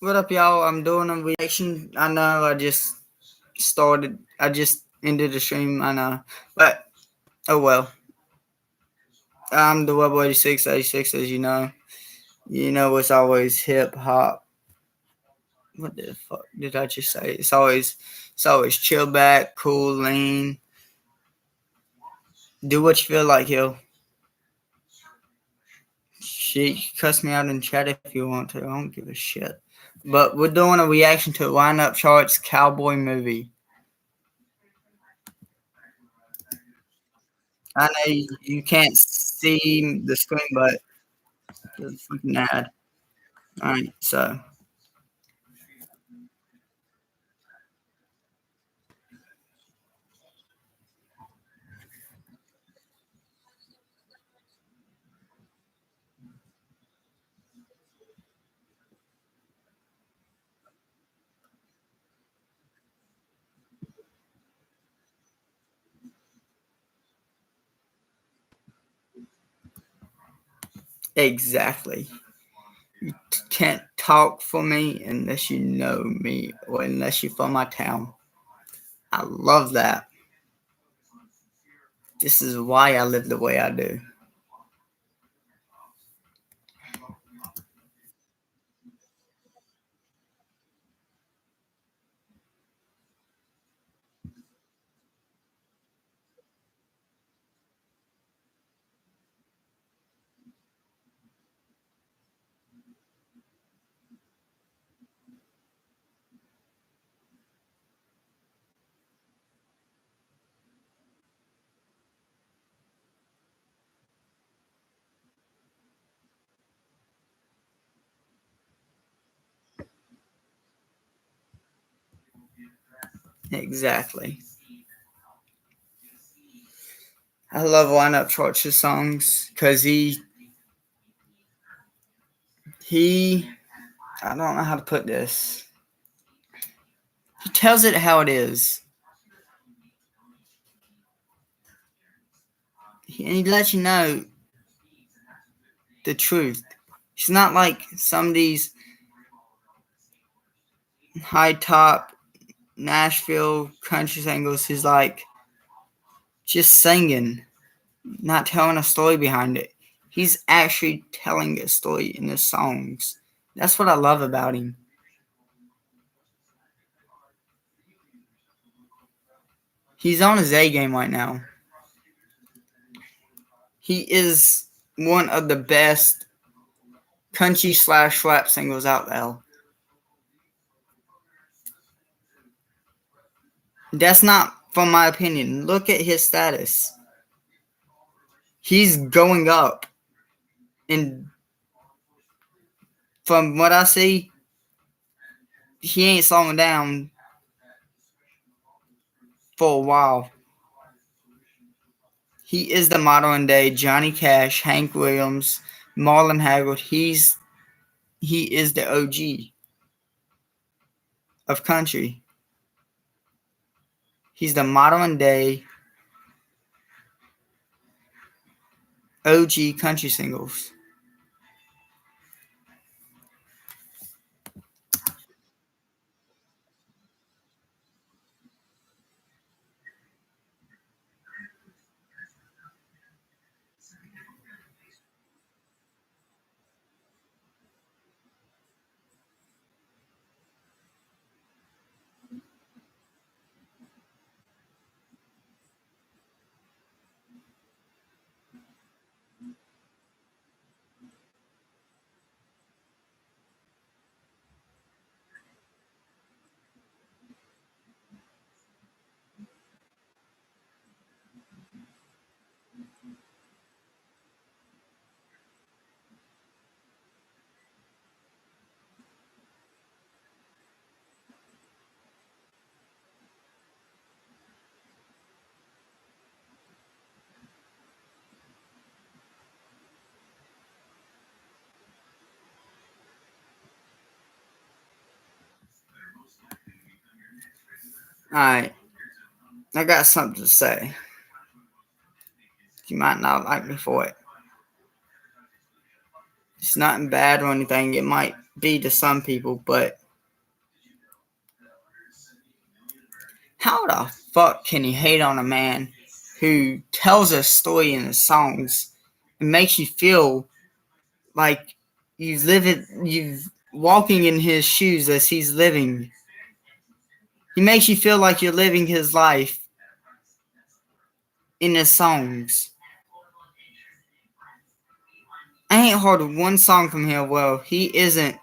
What up, y'all? I'm doing a reaction. I know I just ended the stream. I know. But, oh well. I'm the Web 8686, as you know. You know, it's always hip hop. What the fuck did I just say? It's always chill back, cool, lean. Do what you feel like, yo. Shit, cuss me out in chat if you want to. I don't give a shit. But we're doing a reaction to Lineup Charts Cowboy Movie. I know you can't see the screen, but it's a fucking ad. Alright, so exactly. You can't talk for me unless you know me or unless you're from my town. I love that. This is why I live the way I do. Exactly. I love Lineup Church's songs because he I don't know how to put this. He tells it how it is. And he lets you know the truth. He's not like some of these high top Nashville country singles. He's like just singing, not telling a story behind it. He's actually telling a story in his songs. That's what I love about him. He's on his A game right now. He is one of the best country slash rap singles out there. That's not from my opinion. Look at his status. He's going up. And from what I see, he ain't slowing down for a while. He is the modern day Johnny Cash, Hank Williams, Marlon Haggard. He is the OG of country. He's the modern day OG country singles. Alright, I got something to say. You might not like me for it. It's not bad or anything. It might be to some people, but how the fuck can you hate on a man who tells a story in his songs and makes you feel like you've walking in his shoes as he's living? He makes you feel like you're living his life in his songs. I ain't heard one song from him where he isn't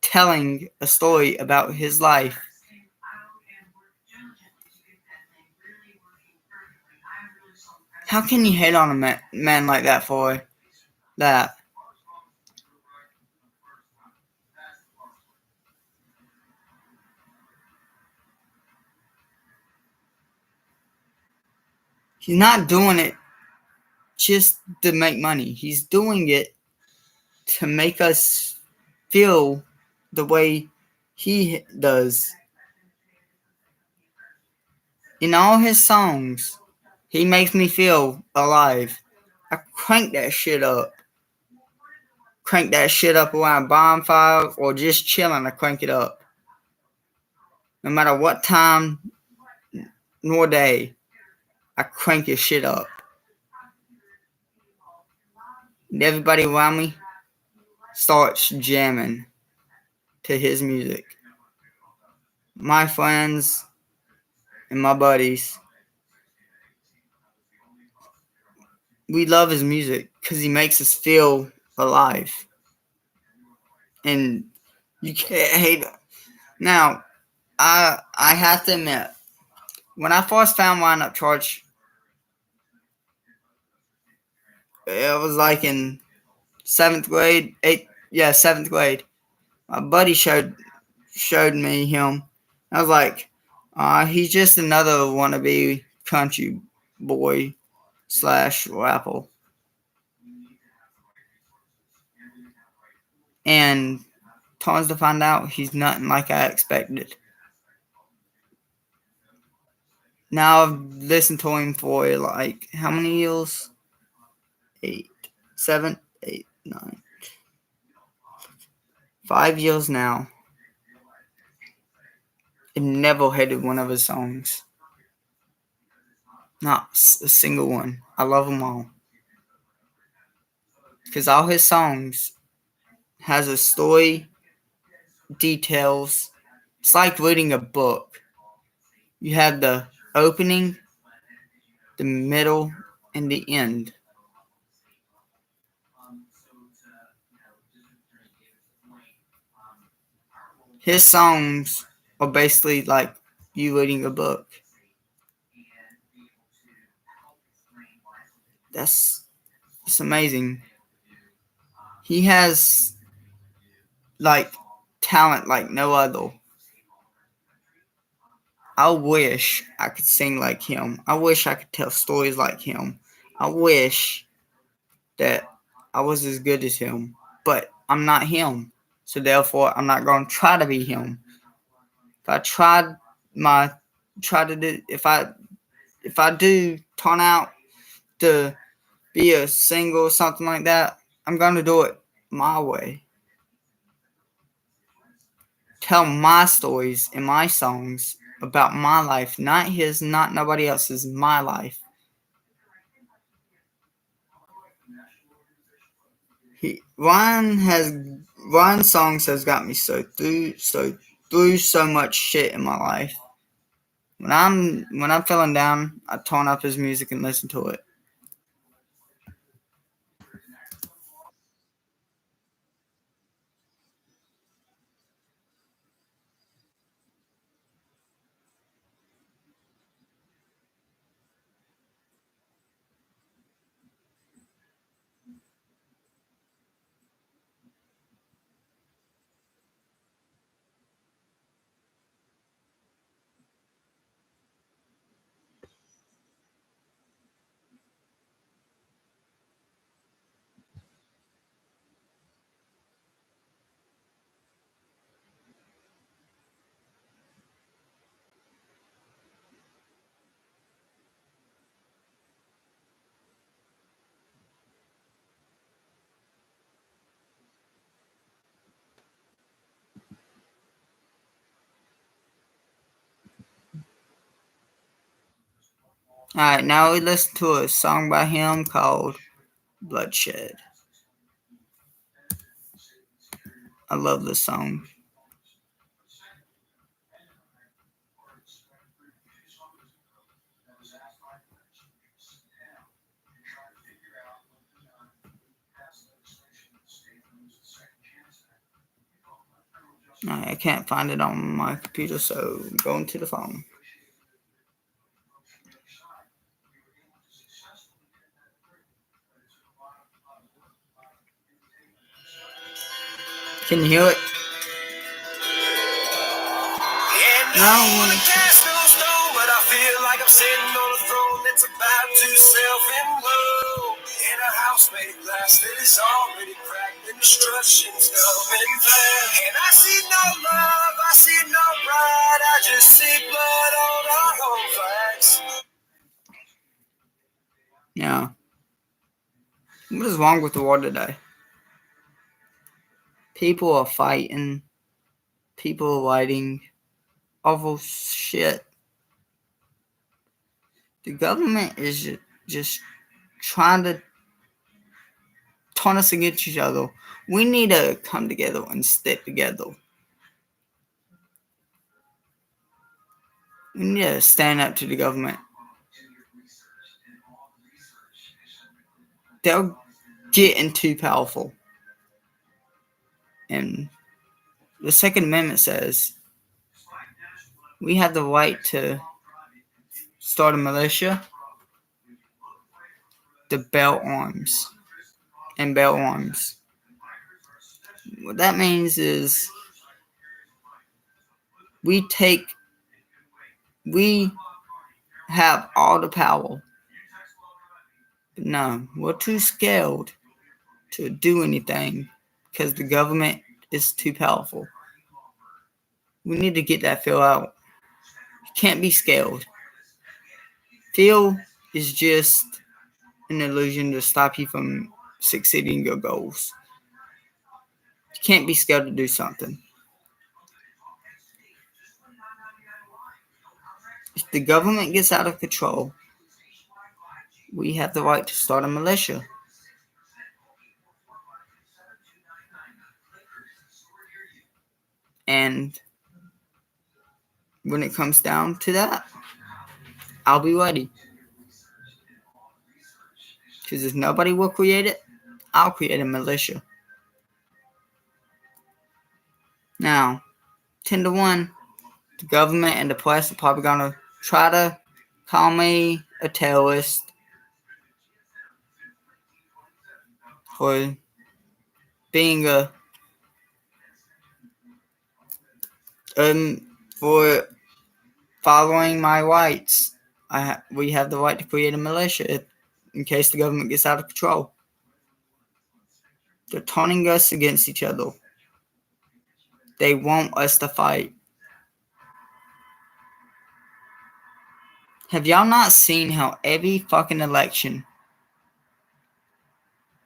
telling a story about his life. How can you hate on a man like that for that? He's not doing it just to make money. He's doing it to make us feel the way he does. In all his songs, he makes me feel alive. I crank that shit up. Crank that shit up around a bonfire or just chilling. I crank it up. No matter what time nor day, I crank your shit up. And everybody around me starts jamming to his music. My friends and my buddies, we love his music because he makes us feel alive. And you can't hate it. Now, I have to admit, when I first found Wind Up Church, it was like in seventh grade, seventh grade. My buddy showed me him. I was like, he's just another wannabe country boy / rapper. And turns to find out he's nothing like I expected. Now I've listened to him for like how many years? 8, 7, 8, 9. 5 years now. And never hated one of his songs. Not a single one. I love them all. Because all his songs has a story, details. It's like reading a book. You have the opening, the middle, and the end. His songs are basically like you reading a book. It's amazing. He has like talent like no other. I wish I could sing like him. I wish I could tell stories like him. I wish that I was as good as him, but I'm not him. So therefore, I'm not going to try to be him. If I try to do, if I do turn out to be a singer or something like that, I'm going to do it my way. Tell my stories in my songs about my life, not his, not nobody else's, my life. Ryan's songs has got me through so much shit in my life. When I'm feeling down, I turn up his music and listen to it. Alright, now we listen to a song by him called Bloodshed. I love this song. I can't find it on my computer, so I'm going to the phone. Can you hear it? No, I don't want to cast no stone, but I feel like I'm sitting on a throne that's about to self-implode. In a house made of glass that is already cracked, and destruction's coming fast. And I see no love, I see no pride, I just see blood on our home flags. Yeah. What is wrong with the world today? People are fighting. People are writing awful shit. The government is just trying to turn us against each other. We need to come together and stick together. We need to stand up to the government. They're getting too powerful. And the Second Amendment says we have the right to start a militia, to bear arms, and bear arms. What that means is we have all the power. But no, we're too scared to do anything because the government is too powerful. We need to get that fear out. You can't be scared. Fear is just an illusion to stop you from succeeding your goals. You can't be scared to do something. If the government gets out of control, we have the right to start a militia. And when it comes down to that, I'll be ready. Because if nobody will create it, I'll create a militia. Now, 10 to 1, the government and the press are probably going to try to call me a terrorist for being for following my rights. We have the right to create a militia in case the government gets out of control. They're turning us against each other. They want us to fight. Have y'all not seen how every fucking election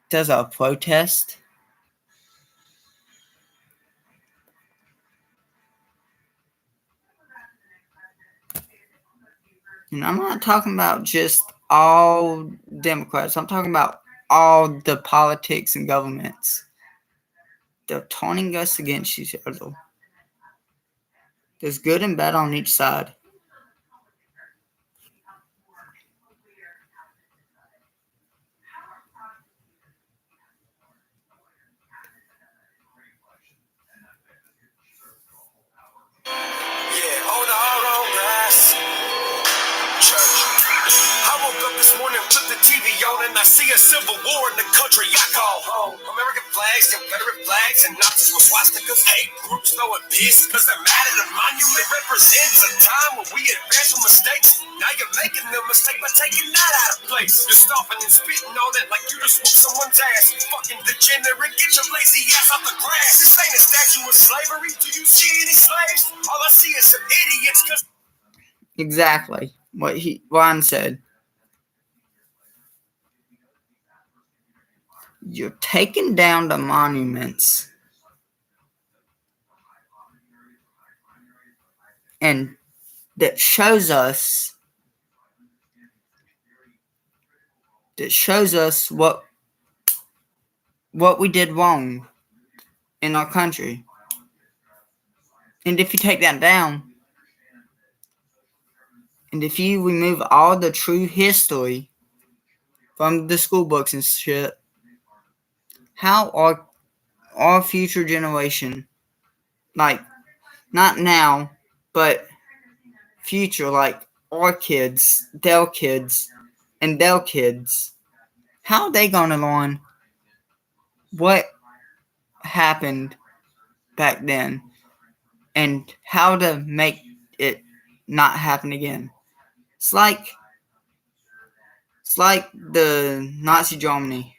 there's a protest? And I'm not talking about just all Democrats. I'm talking about all the politics and governments. They're turning us against each other. There's good and bad on each side. Yeah, on our own grass. Church. I woke up this morning, flipped the TV on, and I see a civil war in the country I call home. American flags, Confederate flags, and Nazis with swastikas. Hate groups throwing piss because they're mad at a monument. Represents a time when we advance from mistakes. Now you're making the mistake by taking that out of place. You're stomping and spitting on that like you just whooped someone's ass. You fucking degenerate, get your lazy ass off the grass. This ain't a statue of slavery. Do you see any slaves? All I see is some idiots because Exactly what Ron said. You're taking down the monuments and that shows us that shows us what we did wrong in our country. And if you take that down, and if you remove all the true history from the school books and shit, how are our future generation, like, not now, but future, like our kids, their kids, and their kids, how are they gonna learn what happened back then and how to make it not happen again? It's like the Nazi Germany.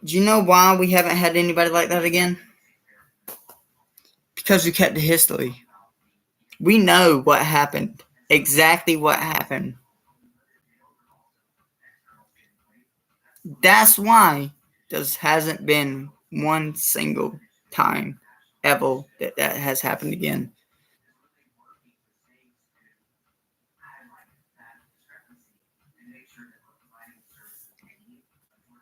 Do you know why we haven't had anybody like that again? Because we kept the history. We know what happened. Exactly what happened. That's why there hasn't been one single time ever that has happened again.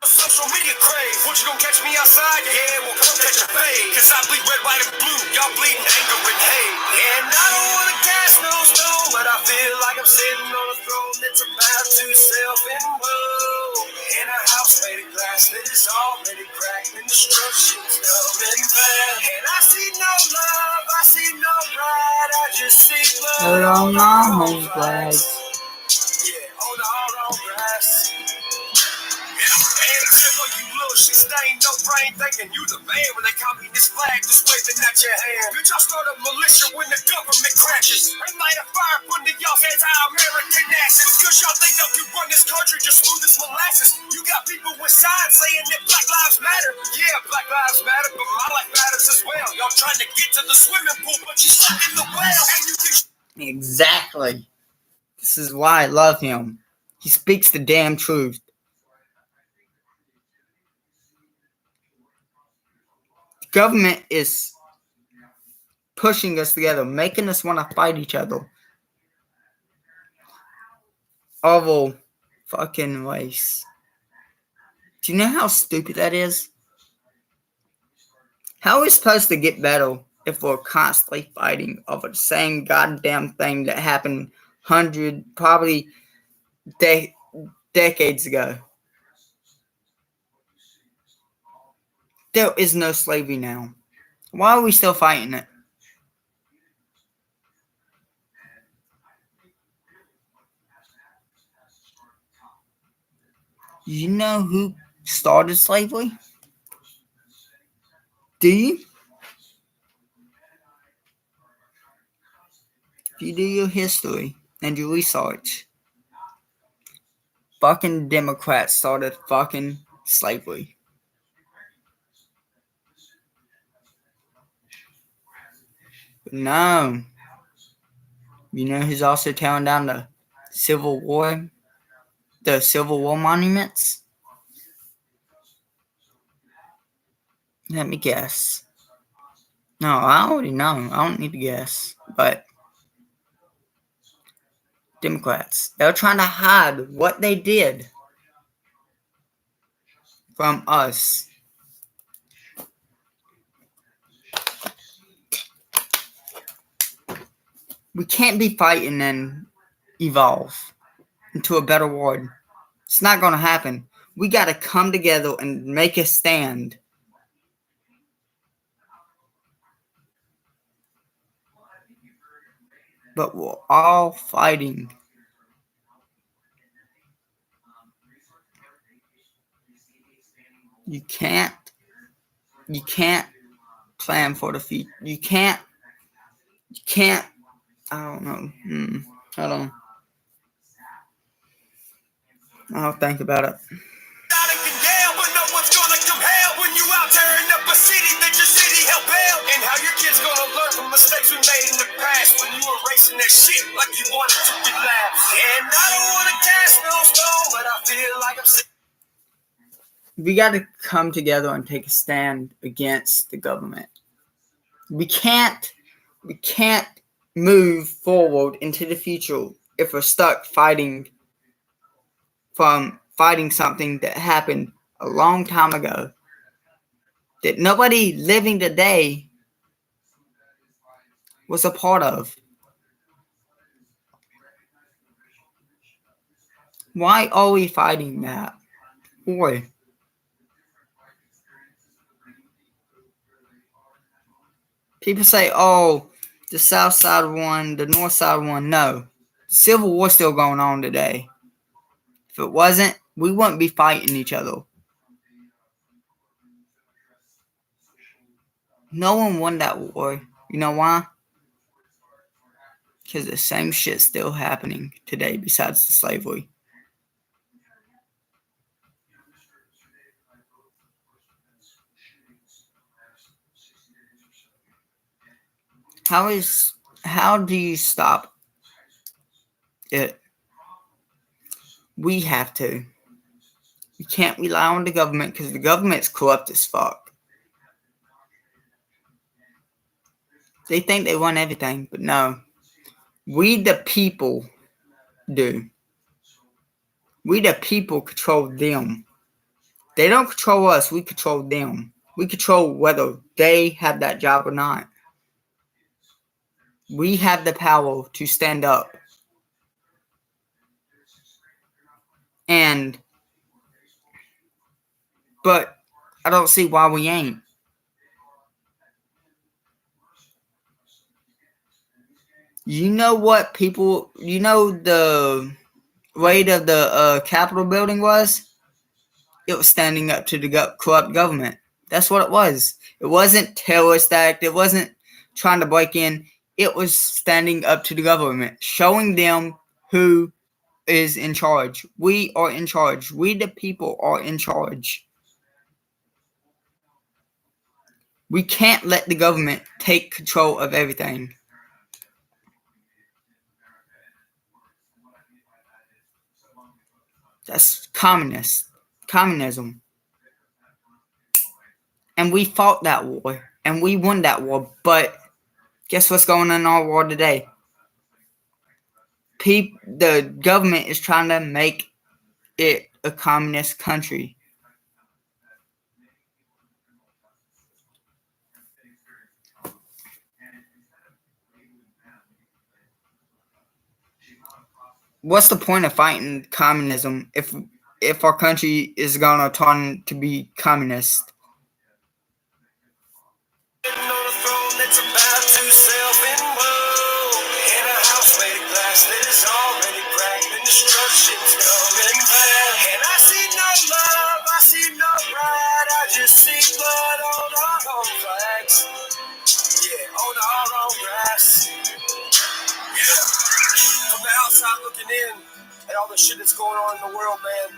Social media craze. What, you gonna catch me outside? Yeah, well, come catch a fade. Cause I bleed red, white, and blue. Y'all bleed anger and hate. And I don't wanna cast no stone, but I feel like I'm sitting on a throne that's about to self-implode. In a house made of glass that is already cracked, and destruction's coming back. And I see no love, I see no pride, I just see blood on our home flags. Yeah, on our own grass. And Tickle, you little shit stain, no brain thinking you the man when they call me this flag just waving at your hand. Bitch, y'all start a militia when the government crashes and light a fire putting y'all anti-American asses. Cause y'all think y'all can run this country just smooth as molasses. You got people with signs saying that Black Lives Matter. Yeah, Black Lives Matter, but my life matters as well. Y'all trying to get to the swimming pool, but you stuck in the well. And you think Exactly. This is why I love him. He speaks the damn truth. The government is pushing us together, making us want to fight each other. All fucking race. Do you know how stupid that is? How are we supposed to get better if we're constantly fighting over the same goddamn thing that happened probably decades ago? There is no slavery now. Why are we still fighting it? You know who started slavery? Do you? If you do your history and your research, fucking Democrats started fucking slavery. But no. You know who's also tearing down the Civil War monuments? Let me guess. No, I already know. I don't need to guess. But Democrats, they're trying to hide what they did from us. We can't be fighting and evolve into a better world. It's not going to happen. We got to come together and make a stand. But we're all fighting. You can't plan for the future. You can't, I don't know. Hold on. I'll think about it. but no one's gonna compare when you out tearing up a city that your city helped build. And how your kids gonna learn from mistakes we made in the past when you erasing that shit like you wanted to be last. And I don't wanna cast no stone, but I feel like I'm sick. We got to come together and take a stand against the government. We can't move forward into the future if we're stuck fighting something that happened a long time ago that nobody living today was a part of? Why are we fighting that? Why? People say, oh, the South Side won, the North Side won. No. Civil War still going on today. If it wasn't, we wouldn't be fighting each other. No one won that war. You know why? Because the same shit's still happening today besides the slavery. How do you stop it? We have to. We can't rely on the government because the government's corrupt as fuck. They think they run everything, but no. We the people do. We the people control them. They don't control us, we control them. We control whether they have that job or not. We have the power to stand up. But I don't see why we ain't. You know what people, the weight of the Capitol building was? It was standing up to the corrupt government. That's what it was. It wasn't terrorist act. It wasn't trying to break in. It was standing up to the government, showing them who is in charge. We are in charge. We the people are in charge. We can't let the government take control of everything. That's communism. And we fought that war. And we won that war. But guess what's going on in our war today? The government is trying to make it a communist country. What's the point of fighting communism if our country is gonna turn to be communist? From the outside looking in at all the shit that's going on in the world, man,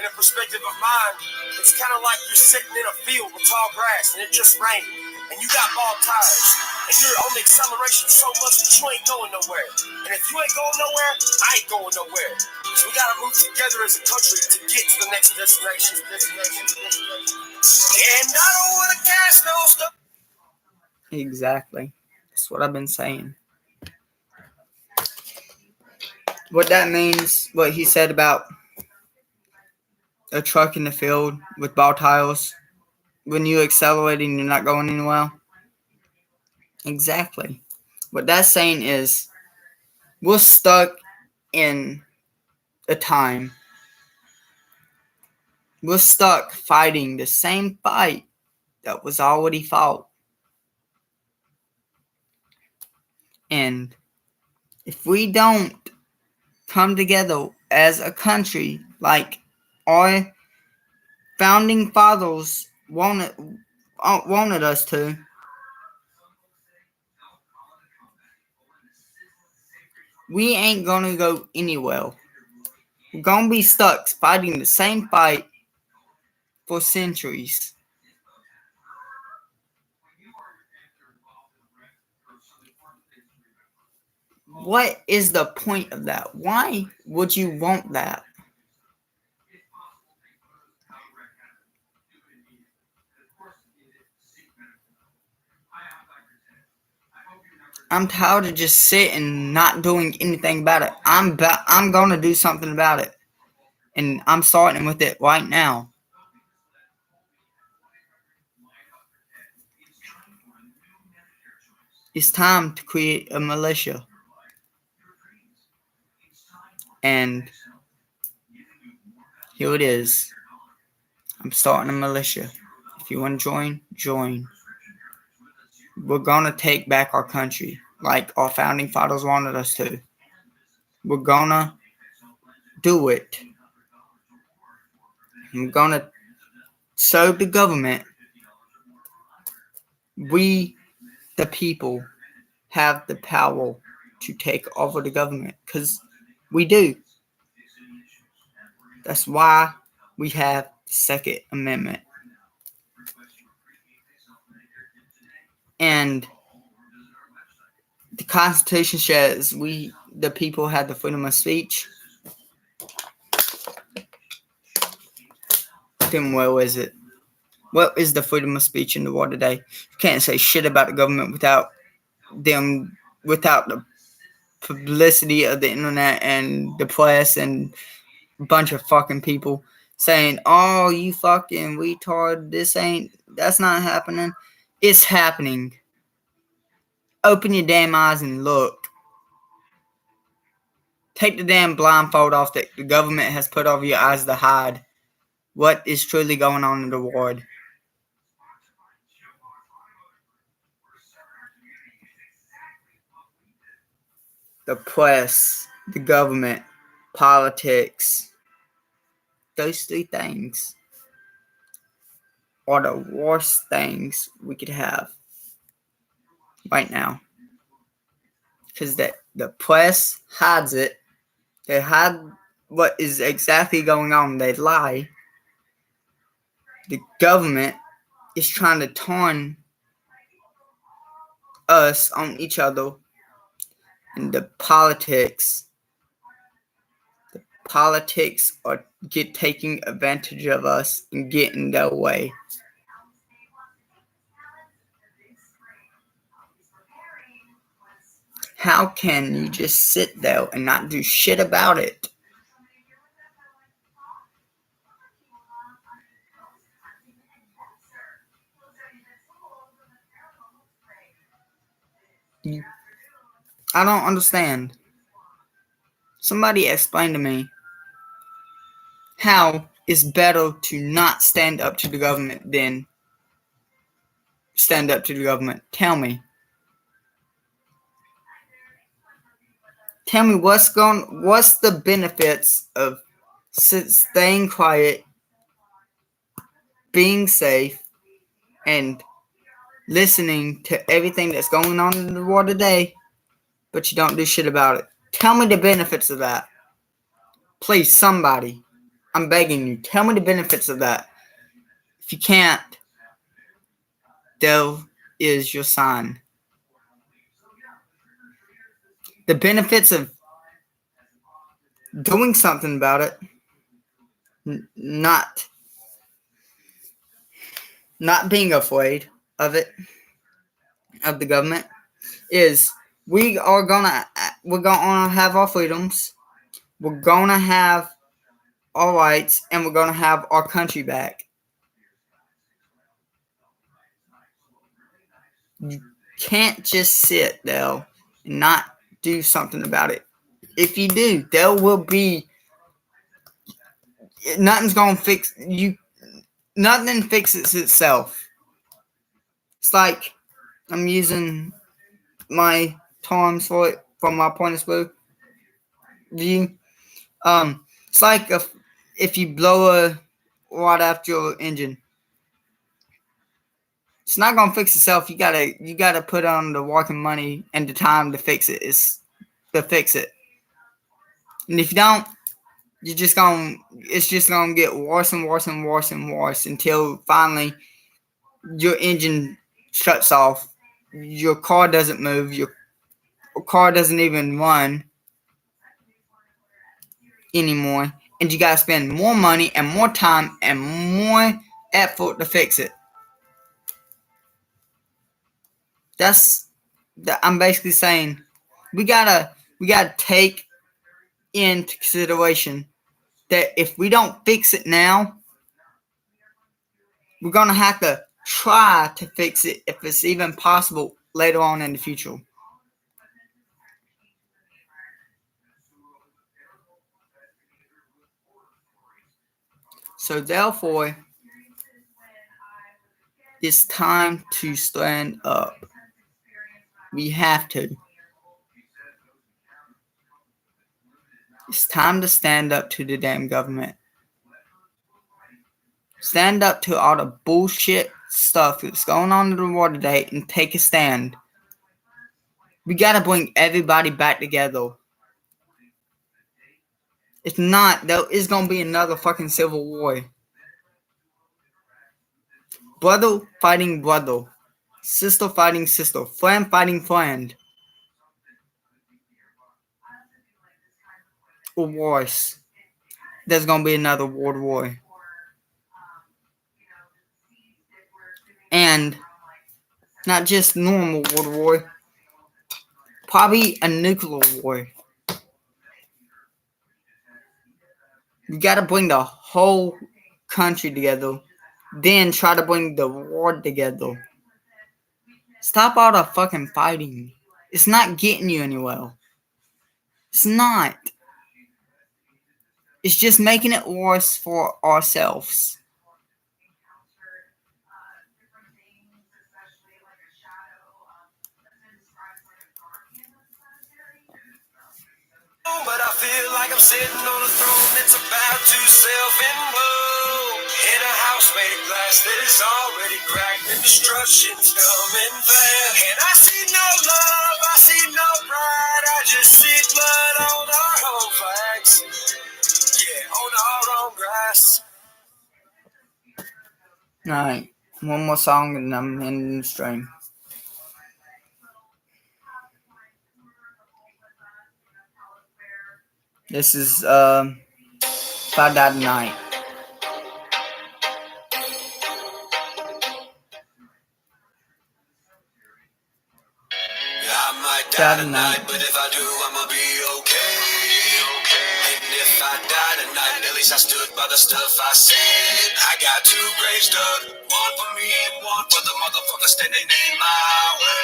in a perspective of mine, it's kind of like you're sitting in a field with tall grass and it just rained, and you got bald tires, and you're on the acceleration so much that you ain't going nowhere. And if you ain't going nowhere, I ain't going nowhere. So we gotta move together as a country to get to the next destination. And I don't wanna cast no stuff. Exactly. That's what I've been saying. What that means, what he said about a truck in the field with ball tires, when you're accelerating, you're not going anywhere. Exactly. What that's saying is we're stuck in a time. We're stuck fighting the same fight that was already fought. And if we don't come together as a country like our founding fathers wanted us to, we ain't gonna go anywhere. We're gonna be stuck fighting the same fight for centuries. What is the point of that? Why would you want that? I'm tired of just sitting and not doing anything about it. I'm gonna do something about it. And I'm starting with it right now. It's time to create a militia. And here it is. I'm starting a militia. If you want to join, join. We're gonna take back our country like our founding fathers wanted us to. We're gonna do it. I'm gonna show the government we, the people, have the power to take over the government, because we do. That's why we have the Second Amendment. And the Constitution says we, the people, have the freedom of speech. Then where is it? What is the freedom of speech in the world today? You can't say shit about the government without the publicity of the internet and the press and a bunch of fucking people saying, "Oh, you fucking retard, that's not happening." It's happening. Open your damn eyes and look. Take the damn blindfold off that the government has put over your eyes to hide what is truly going on in the world. The press, the government, politics, those three things are the worst things we could have right now. Because the press hides it. They hide what is exactly going on. They lie. The government is trying to turn us on each other. And the politics are taking advantage of us and getting their way. How can you just sit there and not do shit about it? I don't understand. Somebody explain to me how it's better to not stand up to the government than stand up to the government. Tell me. Tell me what's the benefits of staying quiet, being safe, and listening to everything that's going on in the world today, but you don't do shit about it. Tell me the benefits of that. Please, somebody. I'm begging you. Tell me the benefits of that. If you can't, there is your sign. The benefits of doing something about it, not being afraid of it, of the government, is we're gonna have our freedoms, we're gonna have our rights, and we're gonna have our country back. You can't just sit there and not do something about it. If you do, there will be nothing's gonna fix you. Nothing fixes itself. It's like I'm using my terms for it from my point of view. It's like if you blow a rod after your engine, it's not gonna fix itself. You gotta put on the working money and the time to fix it. And if you don't, it's just gonna get worse and worse and worse and worse until finally your engine shuts off. Your car doesn't move. Your car doesn't even run anymore, and you gotta spend more money and more time and more effort to fix it. That's I'm basically saying we gotta take into consideration that if we don't fix it now, we're gonna have to try to fix it if it's even possible later on in the future. So therefore, it's time to stand up. We have to. It's time to stand up to the damn government. Stand up to all the bullshit stuff that's going on in the world today and take a stand. We gotta bring everybody back together. If not, there is gonna be another fucking civil war. Brother fighting brother. Sister fighting sister. Friend fighting friend. Or worse. There's gonna be another world war. And not just normal world war. Probably a nuclear war. You gotta bring the whole country together. Then try to bring the world together. Stop all the fucking fighting. It's not getting you anywhere. It's not. It's just making it worse for ourselves. But I feel like I'm sitting on a throne that's about to self-implode. In a house made of glass that is already cracked and destruction's coming fast. And I see no love, I see no pride, I just see blood on our home flags. Yeah, on our own grass. Alright, one more song and I'm ending the stream. This is If I Die Tonight. I might die tonight, but if I do, I'ma be okay. And if I die tonight, at least I stood by the stuff I said. I got two graves dug, one for me and one for the motherfucker standing in my way.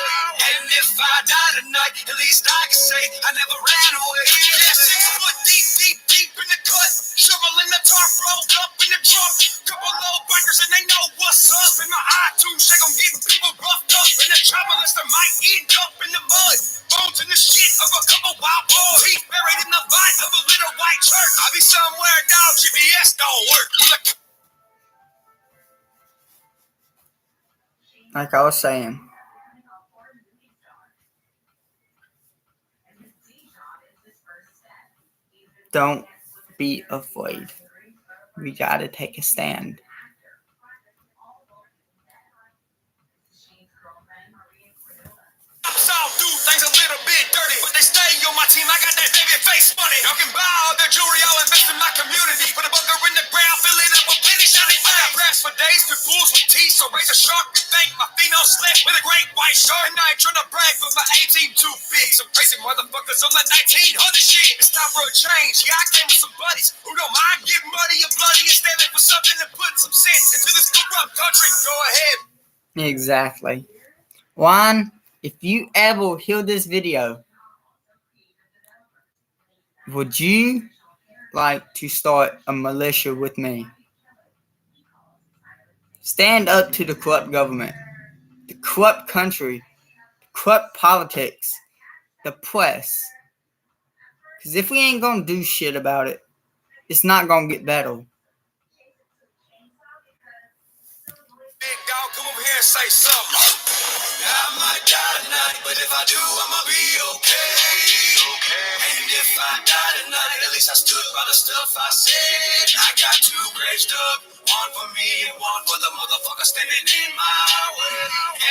And if I die tonight, at least I can say I never ran away. Yeah, 6 foot deep in the cut, shoveling the tarp, rolled up in the trunk. Couple little bikers and they know what's up. And my eye too shake on getting people roughed up. And the trouble is they might end up in the mud. Bones in the shit of a couple wild boys. Teeth buried in the vine of a little white church. I'll be somewhere, dog. GPS don't work. Like I was saying. Don't be afraid. We gotta take a stand. Some do things a little bit dirty, but they stay on my team. I got that baby face money. Y'all can buy all their jewelry, I'll invest in my community. Put a bunker in the ground, fill it up with penny shiny. I got raps for days, with fools with teeth, so raise a shark. You think my female slept with a great white shark? And I ain't trying to brag, but my 18 too big. Some crazy motherfuckers on that 1900 shit. It's time for a change. Yeah, I came with some buddies who don't mind getting muddy and bloody and standing for something to put some sense into this corrupt country. Go ahead. Exactly. Juan, if you ever hear this video, would you like to start a militia with me? Stand up to the corrupt government, the corrupt country, the corrupt politics, the press. Because if we ain't gonna do shit about it, it's not gonna get better. Big dog, come over here and say something. I might die tonight, but if I do, I'ma be okay. And if I die tonight, at least I stood by the stuff I said. I got two graves dug, one for me and one for the motherfucker standing in my way.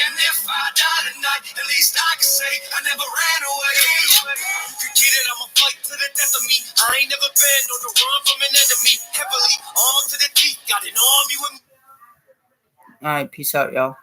And if I die tonight, at least I can say I never ran away. You can get it, I'ma fight to the death of me. I ain't never been on the run from an enemy. Heavily armed to the teeth, got an army with me. Alright, peace out, y'all.